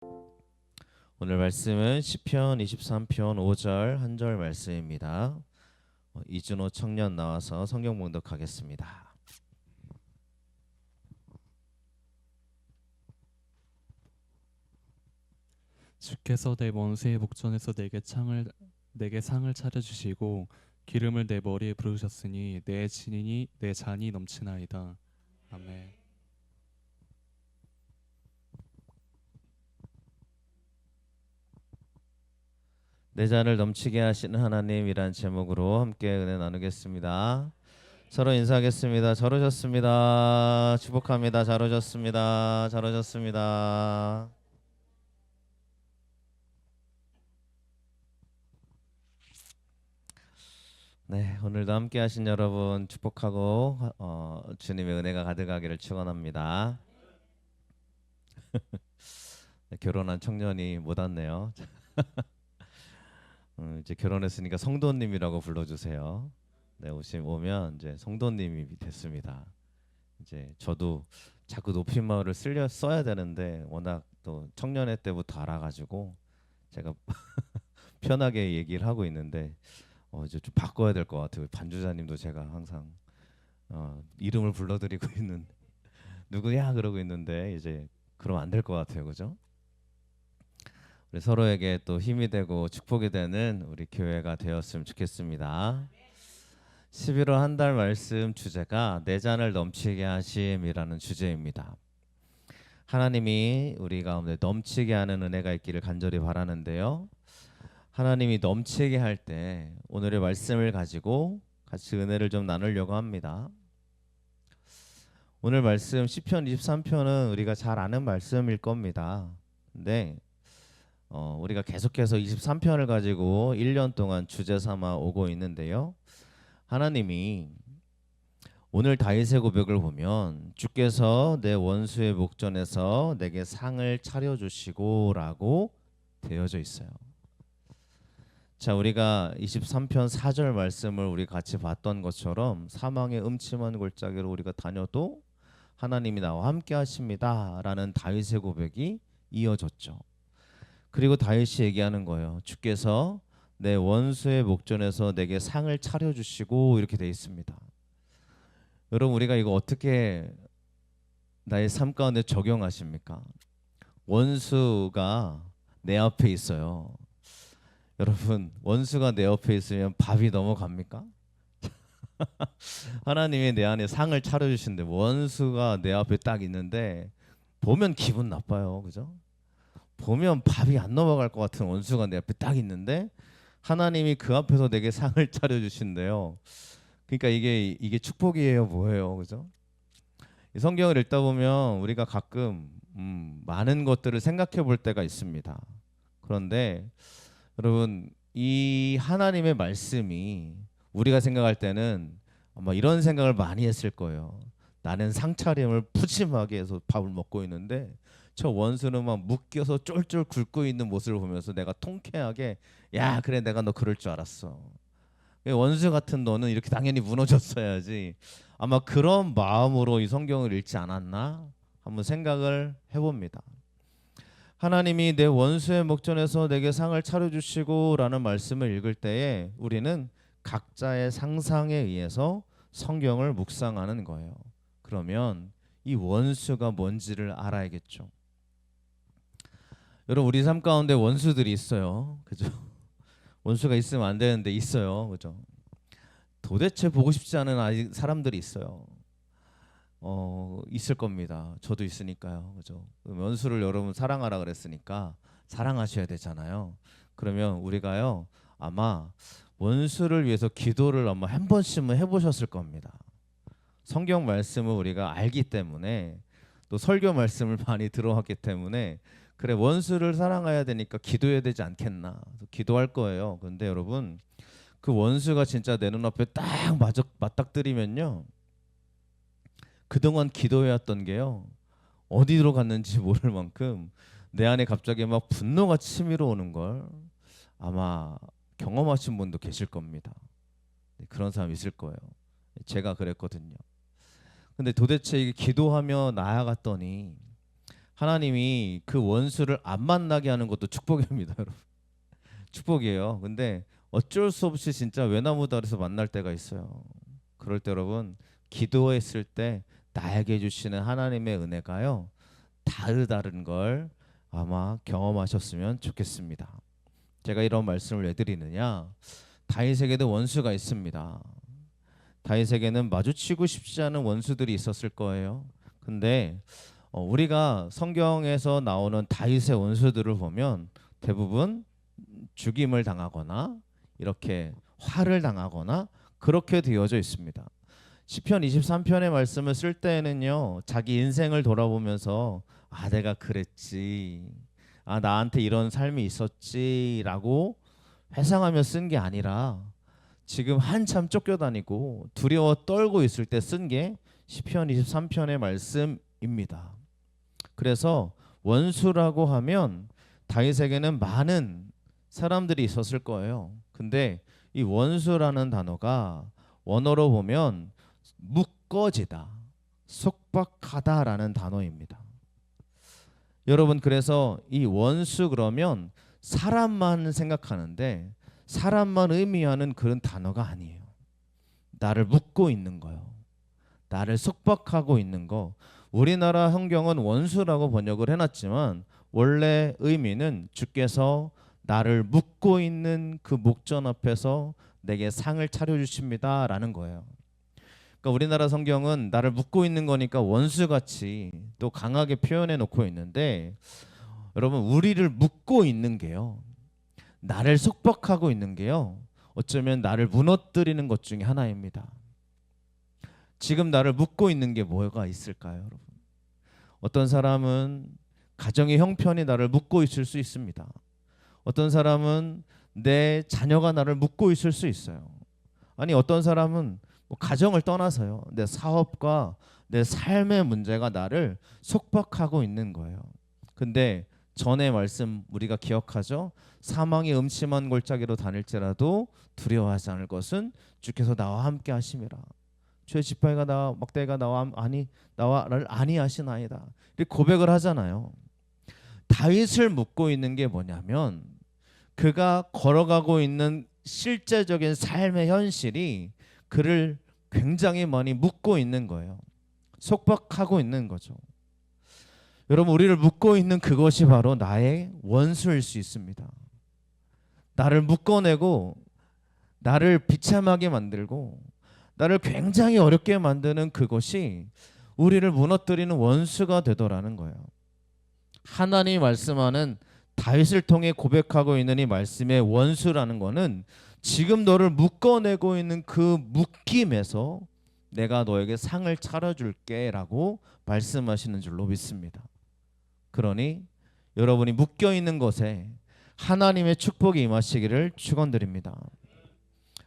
오늘 말씀은 시편 23편 5절 한 절 말씀입니다. 이준호 청년 나와서 성경 봉독하겠습니다. 주께서 내 원수의 목전에서 내게 상을 차려주시고 기름을 내 머리에 부으셨으니 내 잔이 넘치나이다. 아멘. 내 잔을 넘치게 하시는 하나님이란 제목으로 함께 은혜 나누겠습니다. 서로 인사하겠습니다. 잘 오셨습니다. 축복합니다. 잘 오셨습니다. 잘 오셨습니다. 네, 오늘도 함께 하신 여러분 축복하고 주님의 은혜가 가득하기를 축원합니다. 결혼한 청년이 못 왔네요. 이제 결혼했으니까 성도님이라고 불러주세요. 네, 오면 이제 성도님이 됐습니다. 이제 저도 자꾸 높임말을 써야 되는데 워낙 또 청년회 때부터 알아가지고 제가 편하게 얘기를 하고 있는데 이제 좀 바꿔야 될 것 같아요. 반주자님도 제가 항상 이름을 불러드리고 있는 누구야 그러고 있는데 이제 그러면 안 될 것 같아요, 그죠? 우리 서로에게 또 힘이 되고 축복이 되는 우리 교회가 되었으면 좋겠습니다. 11월 한 달 말씀 주제가 내 잔을 넘치게 하심이라는 주제입니다. 하나님이 우리 가운데 넘치게 하는 은혜가 있기를 간절히 바라는데요. 하나님이 넘치게 할 때 오늘의 말씀을 가지고 같이 은혜를 좀 나누려고 합니다. 오늘 말씀 시편 23편은 우리가 잘 아는 말씀일 겁니다. 근데 우리가 계속해서 23편을 가지고 1년 동안 주제 삼아 오고 있는데요. 하나님이 오늘 다윗의 고백을 보면 주께서 내 원수의 목전에서 내게 상을 차려주시고 라고 되어져 있어요. 자, 우리가 23편 4절 말씀을 우리 같이 봤던 것처럼 사망의 음침한 골짜기로 우리가 다녀도 하나님이 나와 함께 하십니다 라는 다윗의 고백이 이어졌죠. 그리고 다윗이 얘기하는 거예요. 주께서 내 원수의 목전에서 내게 상을 차려주시고 이렇게 돼 있습니다. 여러분, 우리가 이거 어떻게 나의 삶 가운데 적용하십니까? 원수가 내 앞에 있어요. 여러분, 원수가 내 옆에 있으면 밥이 넘어갑니까? 하나님이 내 안에 상을 차려주신데 원수가 내 앞에 딱 있는데 보면 기분 나빠요, 그죠? 보면 밥이 안 넘어갈 것 같은 원수가 내 앞에 딱 있는데 하나님이 그 앞에서 내게 상을 차려주신대요. 그러니까 이게 축복이에요, 뭐예요, 그죠? 이 성경을 읽다 보면 우리가 가끔 많은 것들을 생각해 볼 때가 있습니다. 그런데 여러분, 이 하나님의 말씀이 우리가 생각할 때는 아마 이런 생각을 많이 했을 거예요. 나는 상차림을 푸짐하게 해서 밥을 먹고 있는데 저 원수는 막 묶여서 쫄쫄 굶고 있는 모습을 보면서 내가 통쾌하게 야, 그래, 내가 너 그럴 줄 알았어. 원수 같은 너는 이렇게 당연히 무너졌어야지. 아마 그런 마음으로 이 성경을 읽지 않았나 한번 생각을 해봅니다. 하나님이 내 원수의 목전에서 내게 상을 차려주시고 라는 말씀을 읽을 때에 우리는 각자의 상상에 의해서 성경을 묵상하는 거예요. 그러면 이 원수가 뭔지를 알아야겠죠. 여러분, 우리 삶 가운데 원수들이 있어요. 그죠? 원수가 있으면 안 되는데 있어요. 그죠? 도대체 보고 싶지 않은 사람들이 있어요. 있을 겁니다. 저도 있으니까요. 그죠? 원수를 여러분 사랑하라 그랬으니까 사랑하셔야 되잖아요. 그러면 우리가요, 아마 원수를 위해서 기도를 아마 한 번씩은 해보셨을 겁니다. 성경 말씀을 우리가 알기 때문에 또 설교 말씀을 많이 들어왔기 때문에 그래, 원수를 사랑해야 되니까 기도해야 되지 않겠나, 기도할 거예요. 근데 여러분, 그 원수가 진짜 내 눈앞에 딱 맞닥뜨리면요, 그동안 기도해왔던 게요, 어디로 갔는지 모를 만큼 내 안에 갑자기 막 분노가 치밀어 오는 걸 아마 경험하신 분도 계실 겁니다. 그런 사람 있을 거예요. 제가 그랬거든요. 근데 도대체 이게 기도하며 나아갔더니 하나님이 그 원수를 안 만나게 하는 것도 축복입니다, 여러분. 축복이에요. 근데 어쩔 수 없이 진짜 외나무 다리에서 만날 때가 있어요. 그럴 때 여러분 기도했을 때 나에게 주시는 하나님의 은혜가요 다르다는 걸 아마 경험하셨으면 좋겠습니다. 제가 이런 말씀을 왜 드리느냐? 다윗에게도 원수가 있습니다. 다윗에게는 마주치고 싶지 않은 원수들이 있었을 거예요. 근데 우리가 성경에서 나오는 다윗의 원수들을 보면 대부분 죽임을 당하거나 이렇게 화를 당하거나 그렇게 되어져 있습니다. 시편 23편의 말씀을 쓸 때에는요 자기 인생을 돌아보면서 아 내가 그랬지, 아 나한테 이런 삶이 있었지라고 회상하며 쓴 게 아니라 지금 한참 쫓겨다니고 두려워 떨고 있을 때 쓴 게 시편 23편의 말씀입니다. 그래서 원수라고 하면 다윗에게는 많은 사람들이 있었을 거예요. 근데 이 원수라는 단어가 원어로 보면 묶어지다, 속박하다라는 단어입니다. 여러분 그래서 이 원수 그러면 사람만 생각하는데 사람만 의미하는 그런 단어가 아니에요. 나를 묶고 있는 거요. 나를 속박하고 있는 거. 우리나라 성경은 원수라고 번역을 해놨지만 원래 의미는 주께서 나를 묶고 있는 그 목전 앞에서 내게 상을 차려주십니다 라는 거예요. 그러니까 우리나라 성경은 나를 묶고 있는 거니까 원수같이 또 강하게 표현해 놓고 있는데 여러분 우리를 묶고 있는 게요, 나를 속박하고 있는 게요, 어쩌면 나를 무너뜨리는 것 중에 하나입니다. 지금 나를 묶고 있는 게 뭐가 있을까요, 여러분? 어떤 사람은 가정의 형편이 나를 묶고 있을 수 있습니다. 어떤 사람은 내 자녀가 나를 묶고 있을 수 있어요. 아니 어떤 사람은 뭐 가정을 떠나서요, 내 사업과 내 삶의 문제가 나를 속박하고 있는 거예요. 근데 전의 말씀 우리가 기억하죠? 사망의 음침한 골짜기로 다닐지라도 두려워하지 않을 것은 주께서 나와 함께 하심이라. 주의 지팡이가 나와 막대가 나와 나를 아니하시나이다. 이렇게 고백을 하잖아요. 다윗을 묶고 있는 게 뭐냐면 그가 걸어가고 있는 실제적인 삶의 현실이 그를 굉장히 많이 묶고 있는 거예요. 속박하고 있는 거죠. 여러분 우리를 묶고 있는 그것이 바로 나의 원수일 수 있습니다. 나를 묶어내고 나를 비참하게 만들고 나를 굉장히 어렵게 만드는 그것이 우리를 무너뜨리는 원수가 되더라는 거예요. 하나님이 말씀하는 다윗을 통해 고백하고 있는 이 말씀의 원수라는 거는 지금 너를 묶어내고 있는 그 묶임에서 내가 너에게 상을 차려줄게 라고 말씀하시는 줄로 믿습니다. 그러니 여러분이 묶여있는 것에 하나님의 축복이 임하시기를 축원드립니다.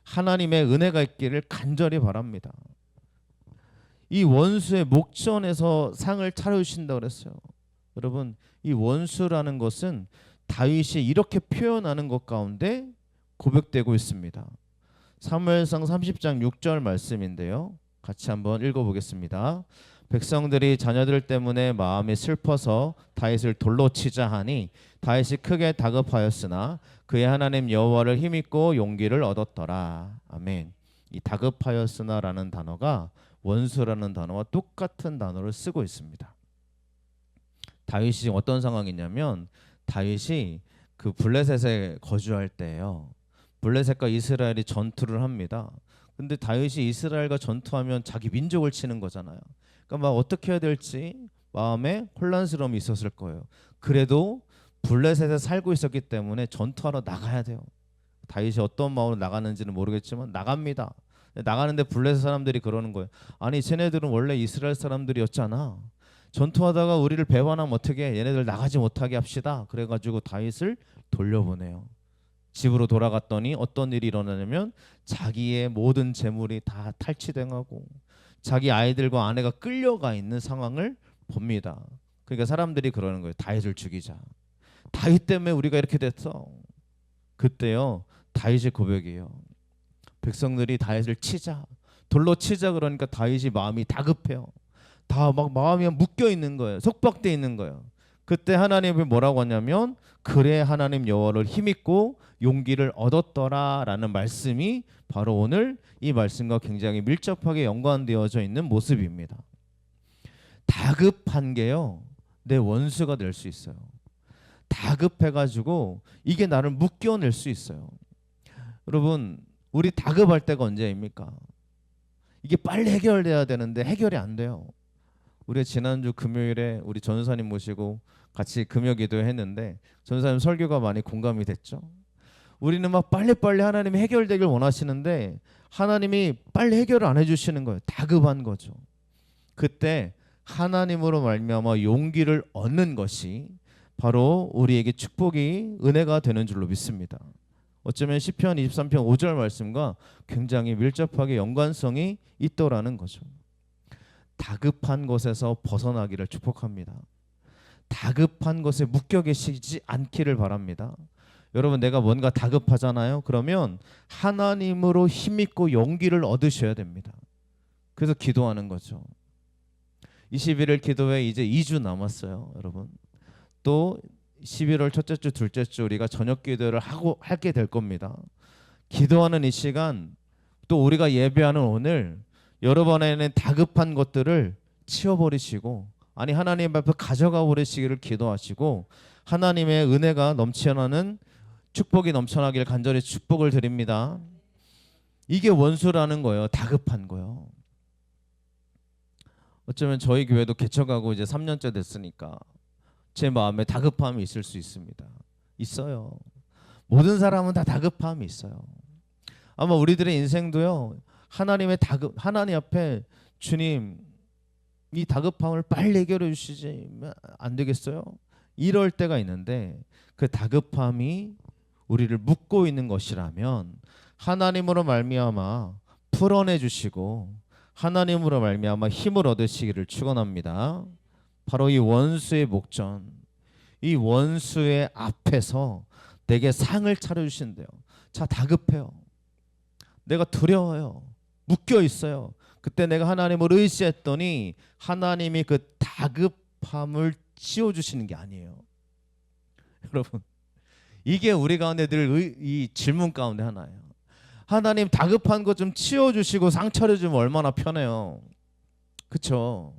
하나님의 은혜가 있기를 간절히 바랍니다. 이 원수의 목전에서 상을 차려주신다고 그랬어요. 여러분 이 원수라는 것은 다윗이 이렇게 표현하는 것 가운데 고백되고 있습니다. 사무엘상 30장 6절 말씀인데요. 같이 한번 읽어보겠습니다. 백성들이 자녀들 때문에 마음이 슬퍼서 다윗을 돌로 치자 하니 다윗이 크게 다급하였으나 그의 하나님 여호와를 힘입고 용기를 얻었더라. 아멘. 이 다급하였으나라는 단어가 원수라는 단어와 똑같은 단어를 쓰고 있습니다. 다윗이 어떤 상황이냐면 다윗이 그 블레셋에 거주할 때예요. 블레셋과 이스라엘이 전투를 합니다. 근데 다윗이 이스라엘과 전투하면 자기 민족을 치는 거잖아요. 그러니까 막 어떻게 해야 될지 마음에 혼란스러움이 있었을 거예요. 그래도 블레셋에 살고 있었기 때문에 전투하러 나가야 돼요. 다윗이 어떤 마음으로 나가는지는 모르겠지만 나갑니다. 나가는데 블레셋 사람들이 그러는 거예요. 아니 쟤네들은 원래 이스라엘 사람들이었잖아. 전투하다가 우리를 배반하면 어떻게, 얘네들 나가지 못하게 합시다. 그래가지고 다윗을 돌려보내요. 집으로 돌아갔더니 어떤 일이 일어나냐면 자기의 모든 재물이 다 탈취당하고 자기 아이들과 아내가 끌려가 있는 상황을 봅니다. 그러니까 사람들이 그러는 거예요. 다윗을 죽이자. 다윗 때문에 우리가 이렇게 됐어. 그때요 다윗의 고백이에요. 백성들이 다윗을 치자, 돌로 치자 그러니까 다윗이 마음이 다급해요. 다 막 마음이 묶여 있는 거예요. 속박돼 있는 거예요. 그때 하나님이 뭐라고 하냐면 그래 하나님 여호와를 힘입고 용기를 얻었더라라는 말씀이 바로 오늘 이 말씀과 굉장히 밀접하게 연관되어져 있는 모습입니다. 다급한 게요, 내 원수가 될 수 있어요. 다급해가지고 이게 나를 묶여낼 수 있어요. 여러분, 우리 다급할 때가 언제입니까? 이게 빨리 해결돼야 되는데 해결이 안 돼요. 우리 지난주 금요일에 우리 전사님 모시고 같이 금요 기도했는데 전사님 설교가 많이 공감이 됐죠. 우리는 막 빨리빨리 하나님이 해결되길 원하시는데 하나님이 빨리 해결을 안 해주시는 거예요. 다급한 거죠. 그때 하나님으로 말미암아 용기를 얻는 것이 바로 우리에게 축복이 은혜가 되는 줄로 믿습니다. 어쩌면 시편 23편 5절 말씀과 굉장히 밀접하게 연관성이 있더라는 거죠. 다급한 것에서 벗어나기를 축복합니다. 다급한 것에 묶여 계시지 않기를 바랍니다. 여러분, 내가 뭔가 다급하잖아요. 그러면 하나님으로 힘있고 용기를 얻으셔야 됩니다. 그래서 기도하는 거죠. 21일 기도회 이제 2주 남았어요. 여러분, 또 11월 첫째 주 둘째 주 우리가 저녁 기도를 하게 될 겁니다. 기도하는 이 시간, 또 우리가 예배하는 오늘, 여러분에는 다급한 것들을 치워버리시고, 아니 하나님 앞에 가져가 버리시기를 기도하시고, 하나님의 은혜가 넘쳐나는 축복이 넘쳐나길 간절히 축복을 드립니다. 이게 원수라는 거예요. 다급한 거요. 어쩌면 저희 교회도 개척하고 이제 3년째 됐으니까 제 마음에 다급함이 있을 수 있습니다. 있어요. 모든 사람은 다 다급함이 있어요. 아마 우리들의 인생도요, 하나님 앞에 주님, 이 다급함을 빨리 해결해 주시지 안 되겠어요? 이럴 때가 있는데, 그 다급함이 우리를 묶고 있는 것이라면 하나님으로 말미암아 풀어내 주시고 하나님으로 말미암아 힘을 얻으시기를 축원합니다. 바로 이 원수의 목전, 이 원수의 앞에서 내게 상을 차려주신대요. 자, 다급해요. 내가 두려워요. 묶여 있어요. 그때 내가 하나님을 의지했더니 하나님이 그 다급함을 치워주시는 게 아니에요. 여러분, 이게 우리 가운데 늘 이 질문 가운데 하나예요. 하나님, 다급한 것 좀 치워주시고 상 차려주면 얼마나 편해요. 그쵸?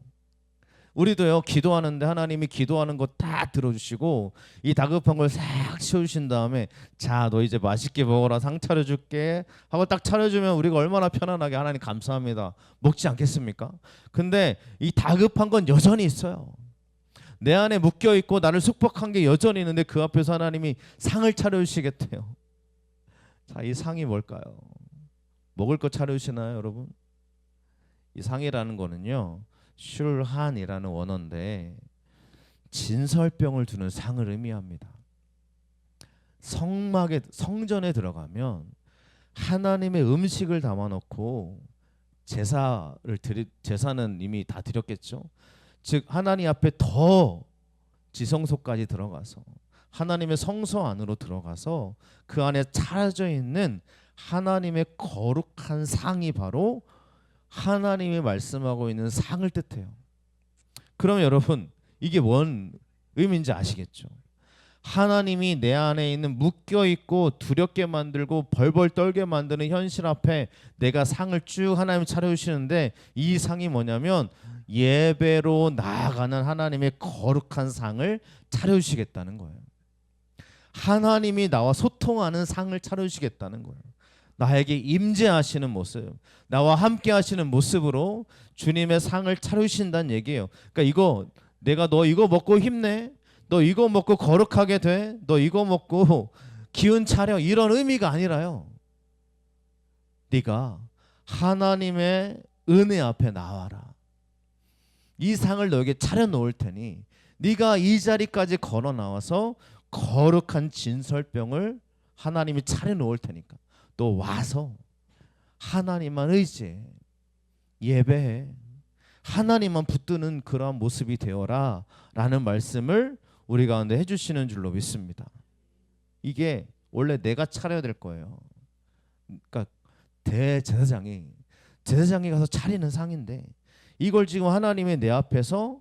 우리도요, 기도하는데 하나님이 기도하는 거 다 들어주시고 이 다급한 걸 싹 치워주신 다음에, 자, 너 이제 맛있게 먹어라, 상 차려줄게 하고 딱 차려주면 우리가 얼마나 편안하게 하나님 감사합니다 먹지 않겠습니까? 근데 이 다급한 건 여전히 있어요. 내 안에 묶여있고 나를 숙박한 게 여전히 있는데 그 앞에서 하나님이 상을 차려주시겠대요. 자, 이 상이 뭘까요? 먹을 거 차려주시나요, 여러분? 이 상이라는 거는요, 슐한이라는 원어인데 진설병을 두는 상을 의미합니다. 성전에 들어가면 하나님의 음식을 담아놓고 제사는 이미 다 드렸겠죠. 즉 하나님 앞에 더 지성소까지 들어가서 하나님의 성소 안으로 들어가서 그 안에 차려져 있는 하나님의 거룩한 상이 바로 하나님이 말씀하고 있는 상을 뜻해요. 그럼 여러분, 이게 뭔 의미인지 아시겠죠? 하나님이 내 안에 있는 묶여있고 두렵게 만들고 벌벌 떨게 만드는 현실 앞에 내가 상을 쭉 하나님 차려주시는데, 이 상이 뭐냐면 예배로 나아가는 하나님의 거룩한 상을 차려주시겠다는 거예요. 하나님이 나와 소통하는 상을 차려주시겠다는 거예요. 나에게 임재하시는 모습, 나와 함께 하시는 모습으로 주님의 상을 차려주신다는 얘기예요. 그러니까 내가 너 이거 먹고 힘내, 너 이거 먹고 거룩하게 돼, 너 이거 먹고 기운 차려, 이런 의미가 아니라요. 네가 하나님의 은혜 앞에 나와라. 이 상을 너에게 차려놓을 테니 네가 이 자리까지 걸어 나와서 거룩한 진설병을 하나님이 차려놓을 테니까 너 와서 하나님만 의지해, 예배해, 하나님만 붙드는 그러한 모습이 되어라 라는 말씀을 우리 가운데 해주시는 줄로 믿습니다. 이게 원래 내가 차려야 될 거예요. 그러니까 제사장이 가서 차리는 상인데, 이걸 지금 하나님이 내 앞에서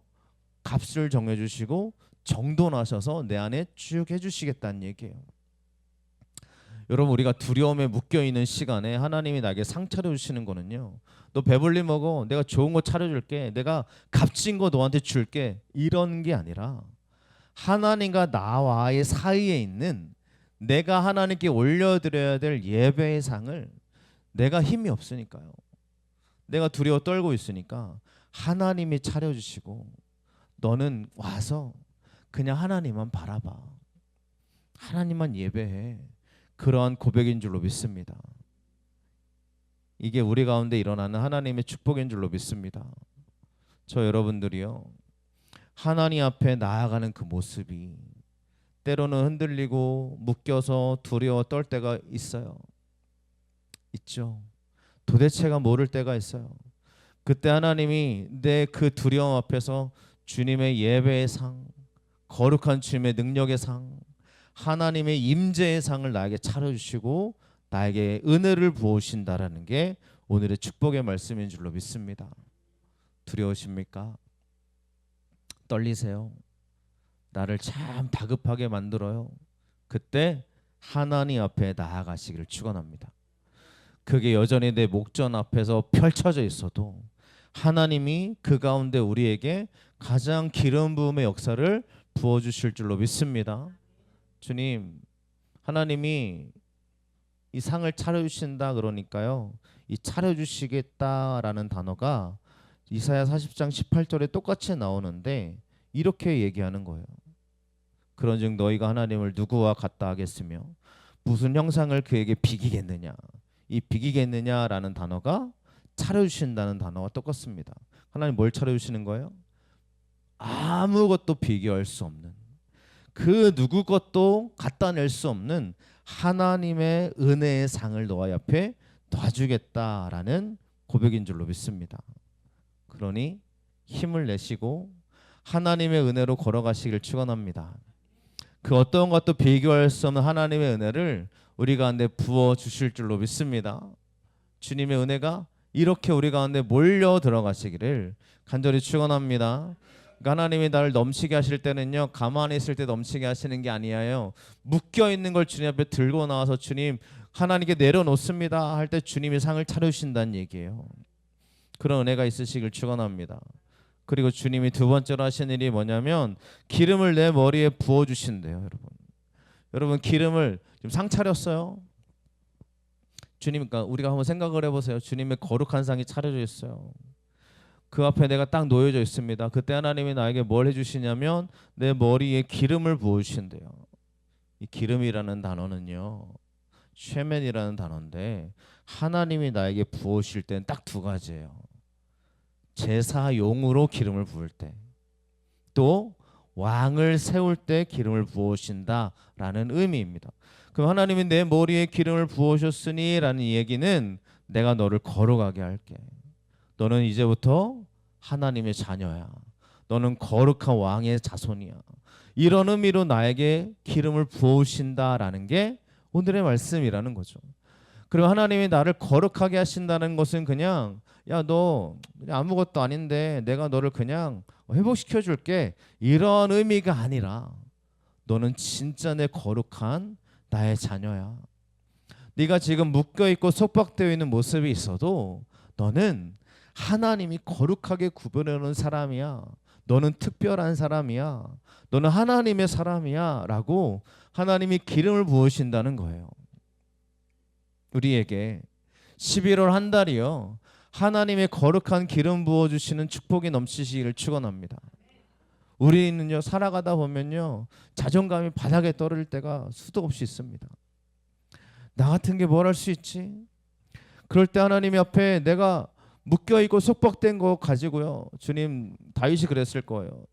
값을 정해주시고 정돈하셔서 내 안에 쭉 해주시겠다는 얘기예요. 여러분, 우리가 두려움에 묶여있는 시간에 하나님이 나에게 상 차려주시는 거는요, 너 배불리 먹어, 내가 좋은 거 차려줄게, 내가 값진 거 너한테 줄게, 이런 게 아니라 하나님과 나와의 사이에 있는 내가 하나님께 올려드려야 될 예배의 상을, 내가 힘이 없으니까요, 내가 두려워 떨고 있으니까 하나님이 차려주시고, 너는 와서 그냥 하나님만 바라봐, 하나님만 예배해, 그러한 고백인 줄로 믿습니다. 이게 우리 가운데 일어나는 하나님의 축복인 줄로 믿습니다. 저 여러분들이요, 하나님 앞에 나아가는 그 모습이 때로는 흔들리고 묶여서 두려워 떨 때가 있어요. 있죠. 도대체가 모를 때가 있어요. 그때 하나님이 내 그 두려움 앞에서 주님의 예배의 상, 거룩한 주님의 능력의 상, 하나님의 임재의 상을 나에게 차려주시고 나에게 은혜를 부어주신다라는 게 오늘의 축복의 말씀인 줄로 믿습니다. 두려우십니까? 떨리세요? 나를 참 다급하게 만들어요. 그때 하나님 앞에 나아가시기를 축원합니다. 그게 여전히 내 목전 앞에서 펼쳐져 있어도 하나님이 그 가운데 우리에게 가장 기름 부음의 역사를 부어주실 줄로 믿습니다. 주님, 하나님이 이 상을 차려주신다 그러니까요, 이 차려주시겠다라는 단어가 이사야 40장 18절에 똑같이 나오는데 이렇게 얘기하는 거예요. 그런즉 너희가 하나님을 누구와 같다 하겠으며 무슨 형상을 그에게 비기겠느냐. 이 비기겠느냐라는 단어가 차려주신다는 단어와 똑같습니다. 하나님 뭘 차려주시는 거예요? 아무것도 비교할 수 없는, 그 누구 것도 갖다 낼 수 없는 하나님의 은혜의 상을 너와 옆에 놔주겠다라는 고백인 줄로 믿습니다. 그러니 힘을 내시고 하나님의 은혜로 걸어가시길 축원합니다. 그 어떤 것도 비교할 수 없는 하나님의 은혜를 우리 가운데 부어 주실 줄로 믿습니다. 주님의 은혜가 이렇게 우리 가운데 몰려 들어가시기를 간절히 축원합니다. 하나님이 나를 넘치게 하실 때는요, 가만히 있을 때 넘치게 하시는 게 아니에요. 묶여 있는 걸 주님 앞에 들고 나와서 주님, 하나님께 내려놓습니다 할 때 주님이 상을 차려주신다는 얘기예요. 그런 은혜가 있으시길 축원합니다. 그리고 주님이 두 번째로 하신 일이 뭐냐면 기름을 내 머리에 부어주신대요. 여러분 기름을 지금 상 차렸어요. 주님, 그러니까 우리가 한번 생각을 해보세요. 주님의 거룩한 상이 차려져 있어요. 그 앞에 내가 딱 놓여져 있습니다. 그때 하나님이 나에게 뭘 해주시냐면 내 머리에 기름을 부어주신대요. 이 기름이라는 단어는요, 쉐멘이라는 단어인데 하나님이 나에게 부어주실 때는 딱 두 가지예요. 제사용으로 기름을 부을 때, 또 왕을 세울 때 기름을 부어주신다라는 의미입니다. 그럼 하나님이 내 머리에 기름을 부어주셨으니 라는 얘기는 내가 너를 거룩하게 할게. 너는 이제부터 하나님의 자녀야. 너는 거룩한 왕의 자손이야. 이런 의미로 나에게 기름을 부어주신다라는 게 오늘의 말씀이라는 거죠. 그리고 하나님이 나를 거룩하게 하신다는 것은 그냥 야, 너 아무것도 아닌데 내가 너를 그냥 회복시켜 줄게, 이런 의미가 아니라 너는 진짜 내 거룩한 나의 자녀야. 네가 지금 묶여있고 속박되어 있는 모습이 있어도 너는 하나님이 거룩하게 구별해놓은 사람이야. 너는 특별한 사람이야. 너는 하나님의 사람이야 라고 하나님이 기름을 부으신다는 거예요. 우리에게 11월 한 달이요, 하나님의 거룩한 기름 부어주시는 축복이 넘치시기를 축원합니다. 우리는요, 살아가다 보면요, 자존감이 바닥에 떨어질 때가 수도 없이 있습니다. 나 같은 게 뭘 할 수 있지? 그럴 때 하나님 앞에 내가 묶여있고 속박된 거 가지고요, 주님, 다윗이 그랬을 거예요.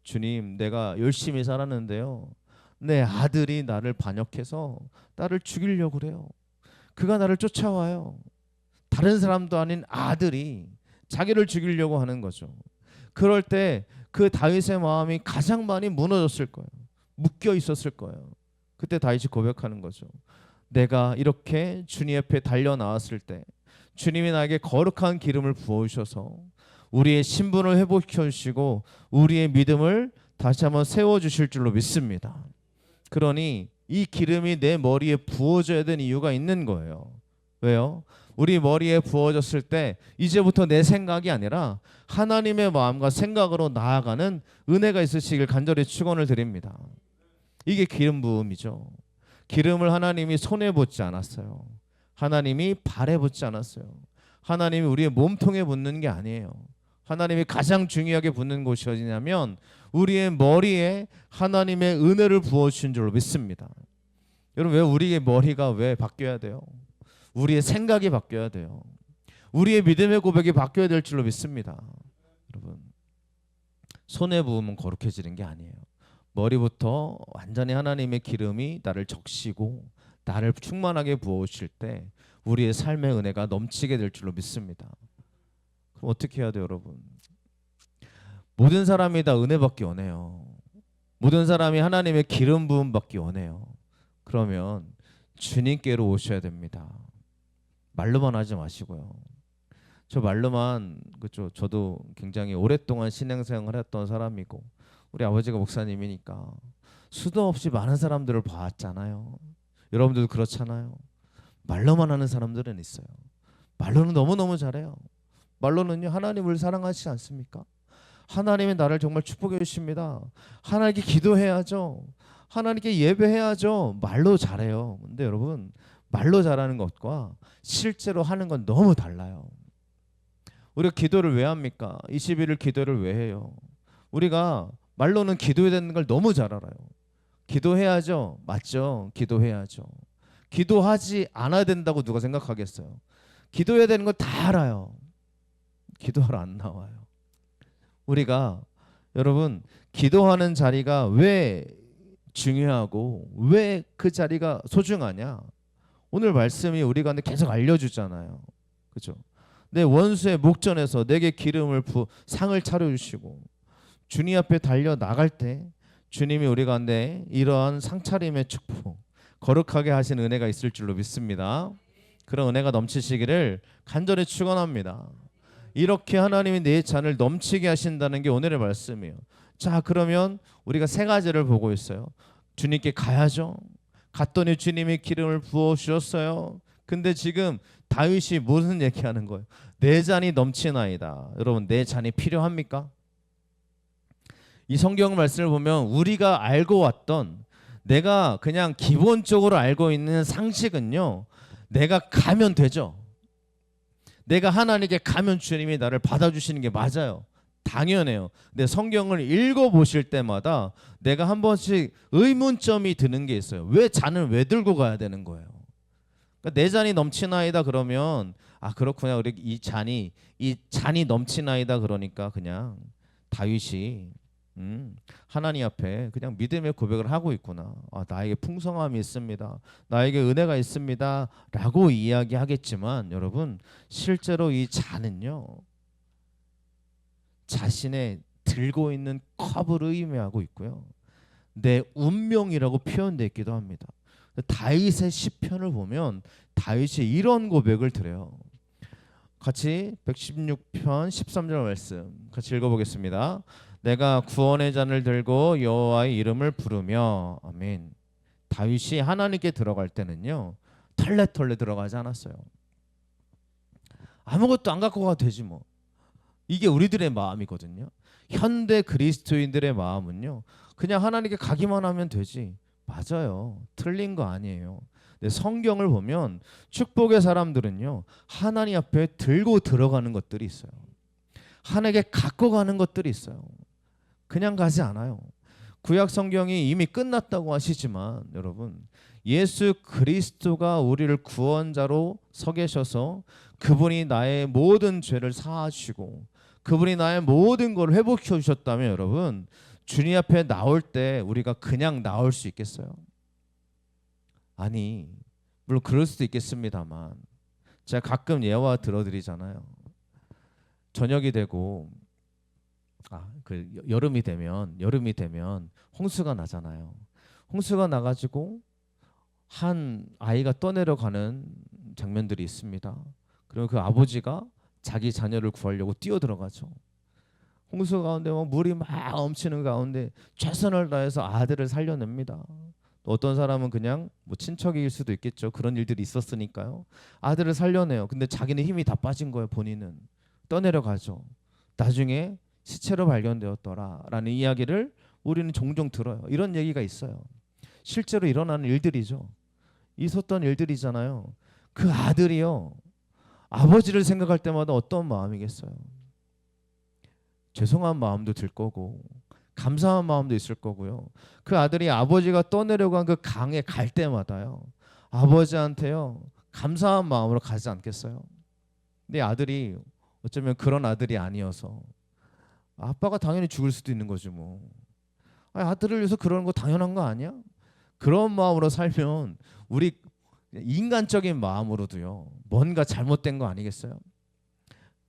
주님, 내가 열심히 살았는데요, 내 아들이 나를 반역해서 나를 죽이려고 그래요. 그가 나를 쫓아와요. 다른 사람도 아닌 아들이 자기를 죽이려고 하는 거죠. 그럴 때 그 다윗의 마음이 가장 많이 무너졌을 거예요. 묶여 있었을 거예요. 그때 다윗이 고백하는 거죠. 내가 이렇게 주님 앞에 달려 나왔을 때 주님이 나에게 거룩한 기름을 부어주셔서 우리의 신분을 회복시켜 주시고 우리의 믿음을 다시 한번 세워주실 줄로 믿습니다. 그러니 이 기름이 내 머리에 부어져야 되는 이유가 있는 거예요. 왜요? 우리 머리에 부어졌을 때 이제부터 내 생각이 아니라 하나님의 마음과 생각으로 나아가는 은혜가 있으시길 간절히 축원을 드립니다. 이게 기름 부음이죠. 기름을 하나님이 손에 붓지 않았어요. 하나님이 발에 붓지 않았어요. 하나님이 우리의 몸통에 붓는 게 아니에요. 하나님이 가장 중요하게 붓는 곳이 어디냐면 우리의 머리에 하나님의 은혜를 부어주신 줄로 믿습니다. 여러분, 왜 우리의 머리가 왜 바뀌어야 돼요? 우리의 생각이 바뀌어야 돼요. 우리의 믿음의 고백이 바뀌어야 될 줄로 믿습니다. 여러분, 손에 부으면 거룩해지는 게 아니에요. 머리부터 완전히 하나님의 기름이 나를 적시고 나를 충만하게 부어오실 때 우리의 삶의 은혜가 넘치게 될 줄로 믿습니다. 그럼 어떻게 해야 돼요, 여러분? 모든 사람이 다 은혜 받기 원해요. 모든 사람이 하나님의 기름 부음 받기 원해요. 그러면 주님께로 오셔야 됩니다. 말로만 하지 마시고요. 저 말로만, 그렇죠. 저도 굉장히 오랫동안 신앙생활을 했던 사람이고 우리 아버지가 목사님이니까 수도 없이 많은 사람들을 봤잖아요. 여러분들도 그렇잖아요. 말로만 하는 사람들은 있어요. 말로는 너무너무 잘해요. 말로는요, 하나님을 사랑하시지 않습니까? 하나님이 나를 정말 축복해 주십니다. 하나님께 기도해야죠. 하나님께 예배해야죠. 말로 잘해요. 근데 여러분, 말로 잘하는 것과 실제로 하는 건 너무 달라요. 우리가 기도를 왜 합니까? 21일 기도를 왜 해요? 우리가 말로는 기도해야 되는 걸 너무 잘 알아요. 기도해야죠. 맞죠? 기도해야죠. 기도하지 않아야 된다고 누가 생각하겠어요? 기도해야 되는 거 다 알아요. 기도하러 안 나와요. 우리가, 여러분, 기도하는 자리가 왜 중요하고 왜 그 자리가 소중하냐? 오늘 말씀이 우리 가운데 계속 알려주잖아요. 그렇죠? 내 원수의 목전에서 내게 기름을 상을 차려주시고 주님 앞에 달려 나갈 때 주님이 우리 가운데 이러한 상차림의 축복, 거룩하게 하신 은혜가 있을 줄로 믿습니다. 그런 은혜가 넘치시기를 간절히 축원합니다. 이렇게 하나님이 내 잔을 넘치게 하신다는 게 오늘의 말씀이에요. 자, 그러면 우리가 세 가지를 보고 있어요. 주님께 가야죠. 갔더니 주님이 기름을 부어 주셨어요. 근데 지금 다윗이 무슨 얘기하는 거예요? 내 잔이 넘치나이다. 여러분, 내 잔이 필요합니까? 이 성경 말씀을 보면 우리가 알고 왔던, 내가 그냥 기본적으로 알고 있는 상식은요, 내가 가면 되죠. 내가 하나님께 가면 주님이 나를 받아주시는 게 맞아요. 당연해요. 근데 성경을 읽어보실 때마다 내가 한 번씩 의문점이 드는 게 있어요. 왜 잔을 왜 들고 가야 되는 거예요? 그러니까 내 잔이 넘치나이다 그러면, 아, 그렇구나, 우리 이 잔이 넘치나이다 그러니까 그냥 다윗이 하나님 앞에 그냥 믿음의 고백을 하고 있구나. 아, 나에게 풍성함이 있습니다. 나에게 은혜가 있습니다. 라고 이야기하겠지만 여러분, 실제로 이 잔은요, 자신의 들고 있는 컵을 의미하고 있고요, 내 운명이라고 표현되어 있기도 합니다. 다윗의 시편을 보면 다윗이 이런 고백을 드려요. 같이 116편 13절 말씀 같이 읽어보겠습니다. 내가 구원의 잔을 들고 여호와의 이름을 부르며, 아멘. 다윗이 하나님께 들어갈 때는요, 털레털레 들어가지 않았어요. 아무것도 안 갖고 가도 되지 뭐. 이게 우리들의 마음이거든요. 현대 그리스도인들의 마음은요, 그냥 하나님께 가기만 하면 되지. 맞아요. 틀린 거 아니에요. 근데 성경을 보면 축복의 사람들은요, 하나님 앞에 들고 들어가는 것들이 있어요. 하나님께 갖고 가는 것들이 있어요. 그냥 가지 않아요. 구약 성경이 이미 끝났다고 하시지만 여러분, 예수 그리스도가 우리를 구원자로 서 계셔서 그분이 나의 모든 죄를 사하시고 그분이 나의 모든 걸 회복해 주셨다면 여러분, 주님 앞에 나올 때 우리가 그냥 나올 수 있겠어요? 아니, 물론 그럴 수도 있겠습니다만 제가 가끔 예화 들어드리잖아요. 저녁이 되고 여름이 되면 홍수가 나잖아요. 홍수가 나가지고 한 아이가 떠내려가는 장면들이 있습니다. 그리고 그 아버지가 자기 자녀를 구하려고 뛰어 들어가죠. 홍수 가운데 막 물이 막 넘치는 가운데 최선을 다해서 아들을 살려냅니다. 어떤 사람은 그냥 뭐 친척일 수도 있겠죠. 그런 일들이 있었으니까요. 아들을 살려내요. 근데 자기는 힘이 다 빠진 거예요. 본인은 떠내려가죠. 나중에 시체로 발견되었더라라는 이야기를 우리는 종종 들어요. 이런 얘기가 있어요. 실제로 일어나는 일들이죠. 있었던 일들이잖아요. 그 아들이요, 아버지를 생각할 때마다 어떤 마음이겠어요. 죄송한 마음도 들 거고 감사한 마음도 있을 거고요. 그 아들이 아버지가 떠내려간 그 강에 갈 때마다요, 아버지한테요 감사한 마음으로 가지 않겠어요? 근데 아들이 어쩌면 그런 아들이 아니어서 아빠가 당연히 죽을 수도 있는 거지 뭐. 아니, 아들을 위해서 그러는 거 당연한 거 아니야? 그런 마음으로 살면 우리 인간적인 마음으로도요 뭔가 잘못된 거 아니겠어요?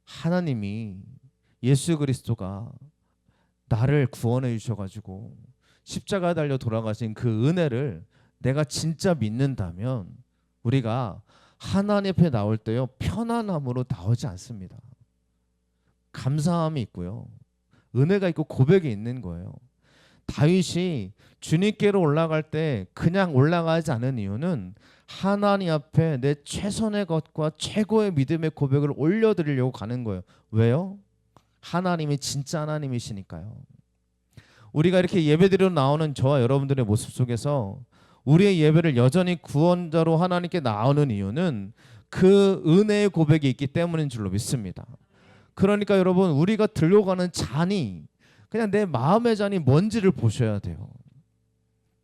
하나님이, 예수 그리스도가 나를 구원해 주셔가지고 십자가 달려 돌아가신 그 은혜를 내가 진짜 믿는다면 우리가 하나님 앞에 나올 때요 편안함으로 나오지 않습니다. 감사함이 있고요, 은혜가 있고 고백이 있는 거예요. 다윗이 주님께로 올라갈 때 그냥 올라가지 않은 이유는 하나님 앞에 내 최선의 것과 최고의 믿음의 고백을 올려드리려고 가는 거예요. 왜요? 하나님이 진짜 하나님이시니까요. 우리가 이렇게 예배드리러 나오는 저와 여러분들의 모습 속에서 우리의 예배를 여전히 구원자로 하나님께 나오는 이유는 그 은혜의 고백이 있기 때문인 줄로 믿습니다. 그러니까 여러분, 우리가 들고 가는 잔이 그냥 내 마음의 잔이 뭔지를 보셔야 돼요.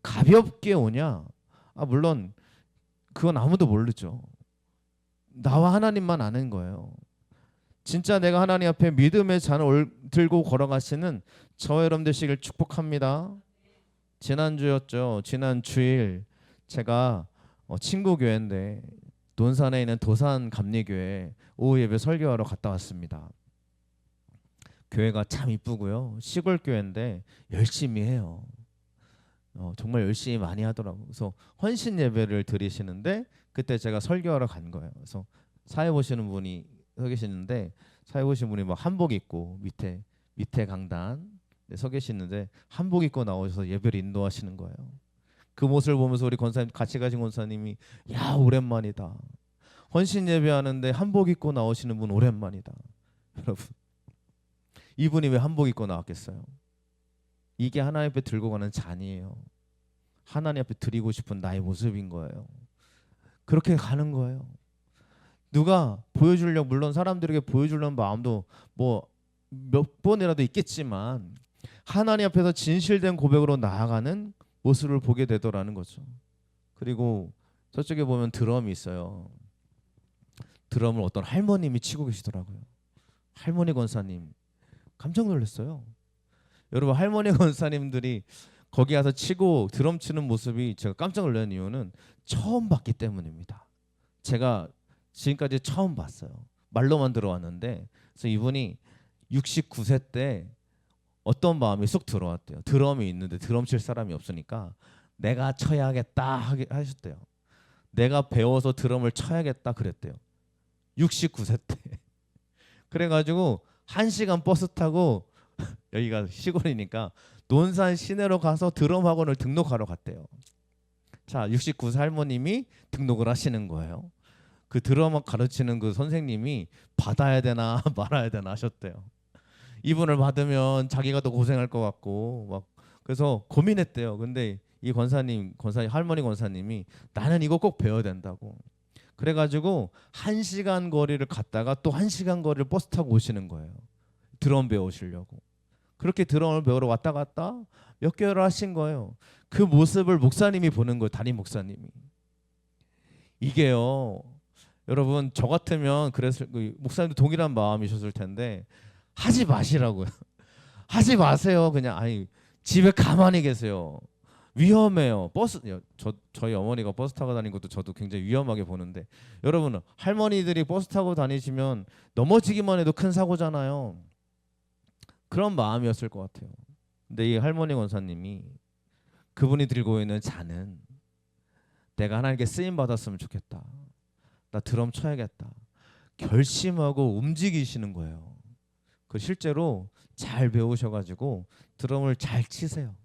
가볍게 오냐? 물론 그건 아무도 모르죠. 나와 하나님만 아는 거예요. 진짜 내가 하나님 앞에 믿음의 잔을 들고 걸어가시는 저와 여러분 되시길 축복합니다. 지난주였죠. 지난 주일 제가 친구 교회인데 논산에 있는 도산 감리교회 오후 예배 설교하러 갔다 왔습니다. 교회가 참 이쁘고요. 시골 교회인데 열심히 해요. 정말 열심히 많이 하더라고요. 그래서 헌신 예배를 드리시는데 그때 제가 설교하러 간 거예요. 그래서 사회 보시는 분이 서 계시는데, 사회 보시는 분이 막 한복 입고 밑에 강단 서 계시는데 한복 입고 나오셔서 예배를 인도하시는 거예요. 그 모습을 보면서 우리 권사님, 같이 가신 권사님이 야 오랜만이다. 헌신 예배하는데 한복 입고 나오시는 분 오랜만이다. 여러분, 이분이 왜 한복 입고 나왔겠어요? 이게 하나님 앞에 들고 가는 잔이에요. 하나님 앞에 드리고 싶은 나의 모습인 거예요. 그렇게 가는 거예요. 누가 보여주려고, 물론 사람들에게 보여주려는 마음도 뭐 몇 번이라도 있겠지만 하나님 앞에서 진실된 고백으로 나아가는 모습을 보게 되더라는 거죠. 그리고 저쪽에 보면 드럼이 있어요. 드럼을 어떤 할머님이 치고 계시더라고요. 할머니 권사님, 깜짝 놀랐어요. 여러분, 할머니 권사님들이 거기 가서 치고 드럼 치는 모습이 제가 깜짝 놀란 이유는 처음 봤기 때문입니다. 제가 지금까지 처음 봤어요. 말로만 들어왔는데, 그래서 이분이 69세 때 어떤 마음이 쏙 들어왔대요. 드럼이 있는데 드럼 칠 사람이 없으니까 내가 쳐야겠다 하셨대요. 내가 배워서 드럼을 쳐야겠다 그랬대요. 69세 때. 그래가지고 1시간 버스 타고 여기가 시골이니까 논산 시내로 가서 드럼 학원을 등록하러 갔대요. 자, 69세 할머님이 등록을 하시는 거예요. 그 드럼 가르치는 그 선생님이 받아야 되나 말아야 되나 하셨대요. 이분을 받으면 자기가 더 고생할 것 같고 막, 그래서 고민했대요. 근데 이 권사님 할머니 권사님이 나는 이거 꼭 배워야 된다고. 그래가지고 1시간 거리를 갔다가 또 1시간 거리를 버스 타고 오시는 거예요. 드럼 배우시려고. 그렇게 드럼을 배우러 왔다 갔다 몇 개월을 하신 거예요. 그 모습을 목사님이 보는 거예요. 담임 목사님이. 이게요, 여러분, 저 같으면 그래서 목사님도 동일한 마음이셨을 텐데 하지 마시라고요. 하지 마세요. 그냥 집에 가만히 계세요. 위험해요. 저희 어머니가 버스 타고 다니는 것도 저도 굉장히 위험하게 보는데, 여러분, 할머니들이 버스 타고 다니시면 넘어지기만 해도 큰 사고잖아요. 그런 마음이었을 것 같아요. 근데 이 할머니 권사님이, 그분이 들고 있는 잔은 내가 하나님께 쓰임 받았으면 좋겠다. 나 드럼 쳐야겠다. 결심하고 움직이시는 거예요. 그 실제로 잘 배우셔가지고 드럼을 잘 치세요.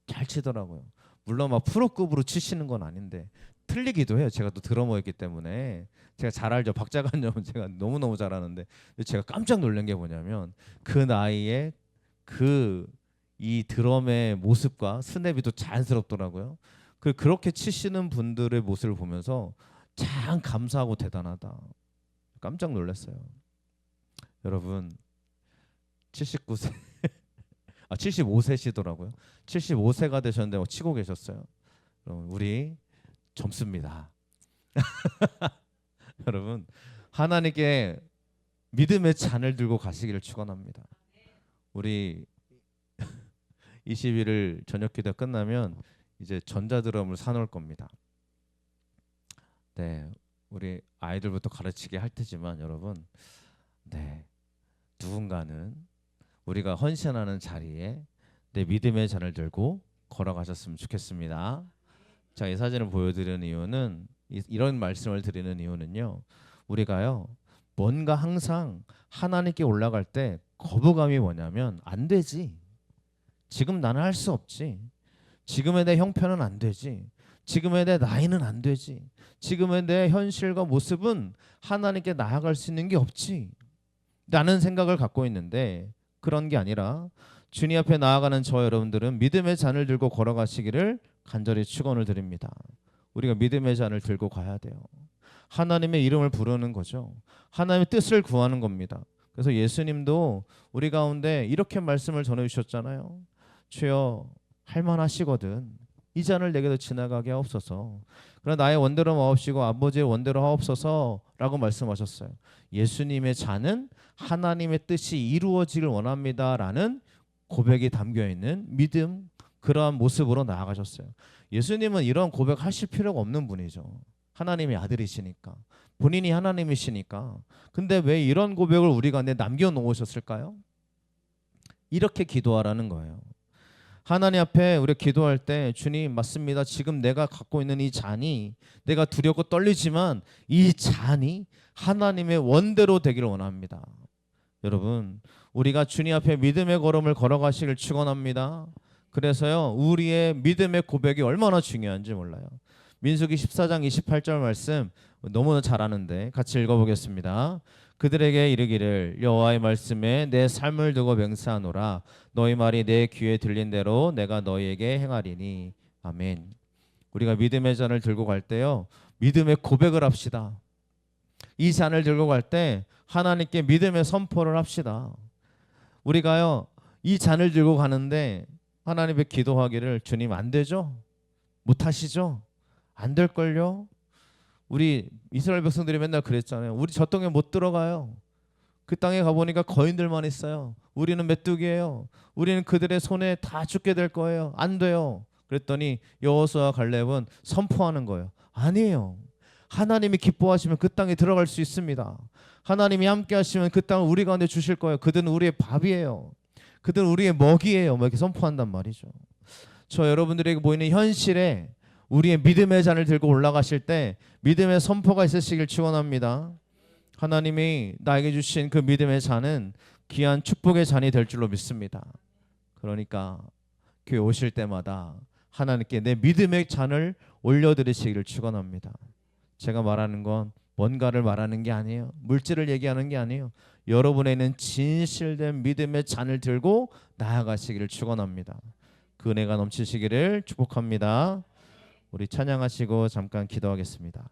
잘 치더라고요. 물론 막 프로급으로 치시는 건 아닌데 틀리기도 해요. 제가 또 드러머였기 때문에 제가 잘 알죠. 박자관념은 제가 너무너무 잘하는데 제가 깜짝 놀란 게 뭐냐면 그 나이에 그 이 드럼의 모습과 스냅이 또 자연스럽더라고요. 그렇게 치시는 분들의 모습을 보면서 참 감사하고 대단하다. 깜짝 놀랐어요. 여러분 79세 75세시더라고요. 75세가 되셨는데 치고 계셨어요. 여러분 우리 젊습니다. 여러분 하나님께 믿음의 잔을 들고 가시기를 축원합니다. 우리 20일을 저녁 기도 끝나면 이제 전자드럼을 사놓을 겁니다. 네, 우리 아이들부터 가르치게 할 테지만 여러분, 네, 누군가는 우리가 헌신하는 자리에 내 믿음의 잔을 들고 걸어가셨으면 좋겠습니다. 자, 이 사진을 보여드리는 이유는 이런 말씀을 드리는 이유는요, 우리가요 뭔가 항상 하나님께 올라갈 때 거부감이 뭐냐면 안 되지. 지금 나는 할 수 없지. 지금의 내 형편은 안 되지. 지금의 내 나이는 안 되지. 지금의 내 현실과 모습은 하나님께 나아갈 수 있는 게 없지. 라는 생각을 갖고 있는데 그런 게 아니라 주님 앞에 나아가는 저 여러분들은 믿음의 잔을 들고 걸어가시기를 간절히 축원을 드립니다. 우리가 믿음의 잔을 들고 가야 돼요. 하나님의 이름을 부르는 거죠. 하나님의 뜻을 구하는 겁니다. 그래서 예수님도 우리 가운데 이렇게 말씀을 전해주셨잖아요. 주여 할만하시거든 이 잔을 내게도 지나가게 하옵소서. 그러나 나의 원대로 마옵시고 아버지의 원대로 하옵소서라고 말씀하셨어요. 예수님의 잔은 하나님의 뜻이 이루어지길 원합니다라는 고백이 담겨있는 믿음, 그러한 모습으로 나아가셨어요. 예수님은 이런 고백하실 필요가 없는 분이죠. 하나님의 아들이시니까, 본인이 하나님이시니까. 근데 왜 이런 고백을 우리 가운데 남겨놓으셨을까요? 이렇게 기도하라는 거예요. 하나님 앞에 우리 기도할 때 주님 맞습니다. 지금 내가 갖고 있는 이 잔이 내가 두렵고 떨리지만 이 잔이 하나님의 원대로 되기를 원합니다. 여러분 우리가 주님 앞에 믿음의 걸음을 걸어가시길 축원합니다. 그래서요 우리의 믿음의 고백이 얼마나 중요한지 몰라요. 민수기 14장 28절 말씀 너무 잘 아는데 같이 읽어보겠습니다. 그들에게 이르기를 여호와의 말씀에 내 삶을 두고 맹세하노라. 너희 말이 내 귀에 들린 대로 내가 너희에게 행하리니. 아멘. 우리가 믿음의 잔을 들고 갈 때요 믿음의 고백을 합시다. 이 잔을 들고 갈 때 하나님께 믿음의 선포를 합시다. 우리가요 이 잔을 들고 가는데 하나님께 기도하기를 주님 안 되죠? 못 하시죠? 안 될걸요? 우리 이스라엘 백성들이 맨날 그랬잖아요. 우리 저 땅에 못 들어가요. 그 땅에 가보니까 거인들만 있어요. 우리는 메뚜기예요. 우리는 그들의 손에 다 죽게 될 거예요. 안 돼요. 그랬더니 여호수아와 갈렙은 선포하는 거예요. 아니에요. 하나님이 기뻐하시면 그 땅에 들어갈 수 있습니다. 하나님이 함께 하시면 그 땅을 우리 가운데 주실 거예요. 그들은 우리의 밥이에요. 그들은 우리의 먹이에요. 뭐 이렇게 선포한단 말이죠. 저 여러분들에게 보이는 현실에 우리의 믿음의 잔을 들고 올라가실 때 믿음의 선포가 있으시길 축원합니다. 하나님이 나에게 주신 그 믿음의 잔은 귀한 축복의 잔이 될 줄로 믿습니다. 그러니까 교회 오실 때마다 하나님께 내 믿음의 잔을 올려드리시기를 축원합니다. 제가 말하는 건 뭔가를 말하는 게 아니에요. 물질을 얘기하는 게 아니에요. 여러분에는 진실된 믿음의 잔을 들고 나아가시기를 축원합니다. 그 은혜가 넘치시기를 축복합니다. 우리 찬양하시고 잠깐 기도하겠습니다.